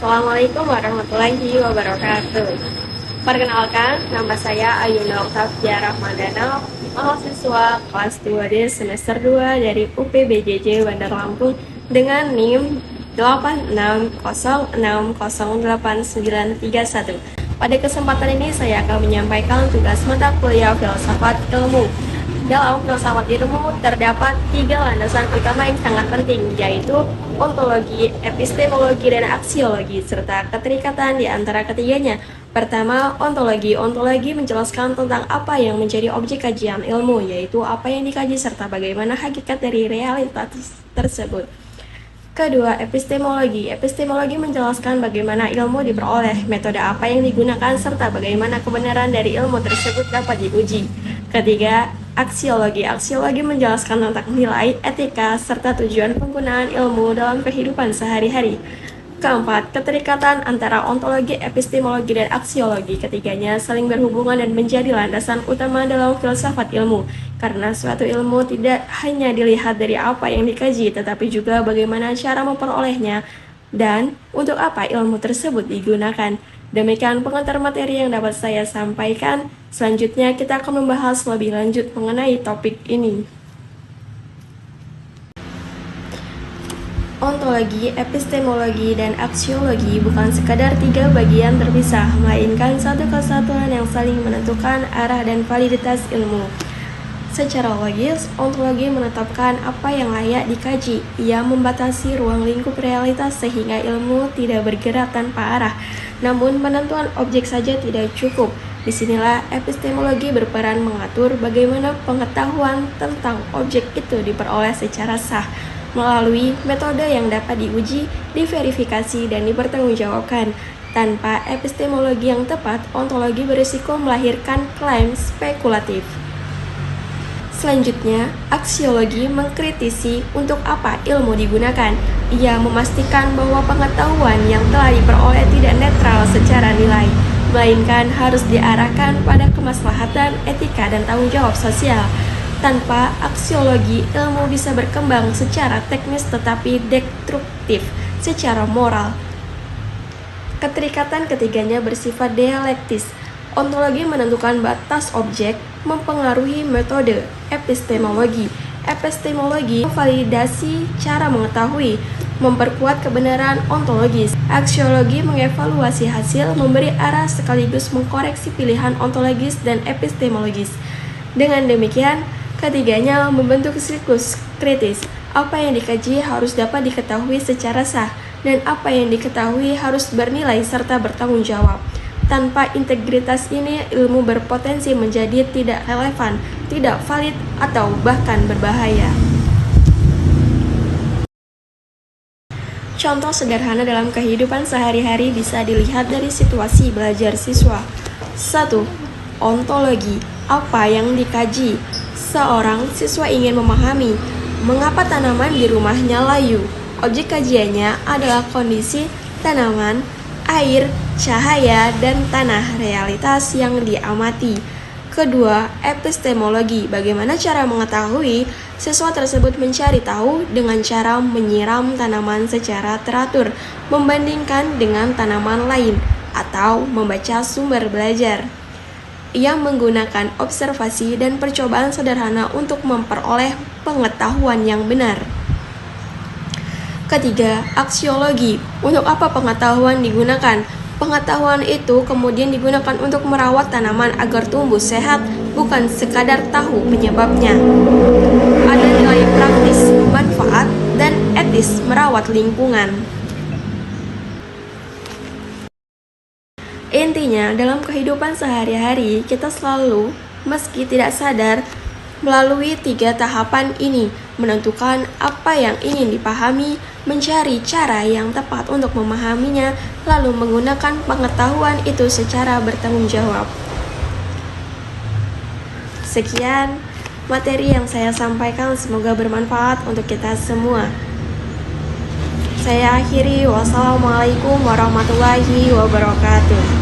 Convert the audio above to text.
Assalamualaikum warahmatullahi wabarakatuh. Perkenalkan, nama saya Ayunda Oktavia Rahmadana, mahasiswa kelas 2D semester 2 dari UPBJJ Bandar Lampung dengan NIM 860608931. Pada kesempatan ini saya akan menyampaikan tugas mata kuliah filsafat ilmu. Dalam filsafat ilmu terdapat 3 landasan utama yang sangat penting, yaitu ontologi, epistemologi, dan aksiologi, serta keterikatan di antara ketiganya. Pertama, ontologi. Ontologi menjelaskan tentang apa yang menjadi objek kajian ilmu, yaitu apa yang dikaji serta bagaimana hakikat dari realitas tersebut. Kedua, epistemologi. Epistemologi menjelaskan bagaimana ilmu diperoleh, metode apa yang digunakan, serta bagaimana kebenaran dari ilmu tersebut dapat diuji. Ketiga, aksiologi. Aksiologi menjelaskan tentang nilai, etika, serta tujuan penggunaan ilmu dalam kehidupan sehari-hari. Keempat, keterikatan antara ontologi, epistemologi, dan aksiologi. Ketiganya saling berhubungan dan menjadi landasan utama dalam filsafat ilmu. Karena suatu ilmu tidak hanya dilihat dari apa yang dikaji, tetapi juga bagaimana cara memperolehnya dan untuk apa ilmu tersebut digunakan. Demikian pengantar materi yang dapat saya sampaikan. Selanjutnya kita akan membahas lebih lanjut mengenai topik ini. Ontologi, epistemologi, dan aksiologi bukan sekadar 3 bagian terpisah, melainkan satu kesatuan yang saling menentukan arah dan validitas ilmu. Secara logis, ontologi menetapkan apa yang layak dikaji. Ia membatasi ruang lingkup realitas sehingga ilmu tidak bergerak tanpa arah. Namun, penentuan objek saja tidak cukup. Disinilah epistemologi berperan mengatur bagaimana pengetahuan tentang objek itu diperoleh secara sah, melalui metode yang dapat diuji, diverifikasi, dan dipertanggungjawabkan. Tanpa epistemologi yang tepat, ontologi berisiko melahirkan klaim spekulatif. Selanjutnya, aksiologi mengkritisi untuk apa ilmu digunakan. Ia memastikan bahwa pengetahuan yang telah diperoleh tidak netral secara nilai, melainkan harus diarahkan pada kemaslahatan, etika, dan tanggung jawab sosial. Tanpa aksiologi, ilmu bisa berkembang secara teknis tetapi destruktif secara moral. Keterikatan ketiganya bersifat dialektis. Ontologi menentukan batas objek, mempengaruhi metode. Epistemologi memvalidasi cara mengetahui, memperkuat kebenaran ontologis. Aksiologi mengevaluasi hasil, memberi arah sekaligus mengkoreksi pilihan ontologis dan epistemologis. Dengan demikian, ketiganya membentuk siklus kritis. Apa yang dikaji harus dapat diketahui secara sah, dan apa yang diketahui harus bernilai serta bertanggung jawab. Tanpa integritas ini, ilmu berpotensi menjadi tidak relevan, tidak valid, atau bahkan berbahaya. Contoh sederhana dalam kehidupan sehari-hari bisa dilihat dari situasi belajar siswa. 1. Ontologi. Apa yang dikaji? Seorang siswa ingin memahami mengapa tanaman di rumahnya layu. Objek kajiannya adalah kondisi tanaman, air, cahaya, dan tanah, realitas yang diamati. Kedua, epistemologi. Bagaimana cara mengetahui? Siswa tersebut mencari tahu dengan cara menyiram tanaman secara teratur, membandingkan dengan tanaman lain, atau membaca sumber belajar. Ia menggunakan observasi dan percobaan sederhana untuk memperoleh pengetahuan yang benar. Ketiga, aksiologi. Untuk apa pengetahuan digunakan? Pengetahuan itu kemudian digunakan untuk merawat tanaman agar tumbuh sehat, bukan sekadar tahu penyebabnya. Ada nilai praktis, manfaat, dan etis merawat lingkungan. Intinya, dalam kehidupan sehari-hari, kita selalu, meski tidak sadar, melalui 3 tahapan ini, menentukan apa yang ingin dipahami, mencari cara yang tepat untuk memahaminya, lalu menggunakan pengetahuan itu secara bertanggung jawab. Sekian materi yang saya sampaikan, semoga bermanfaat untuk kita semua. Saya akhiri, wassalamualaikum warahmatullahi wabarakatuh.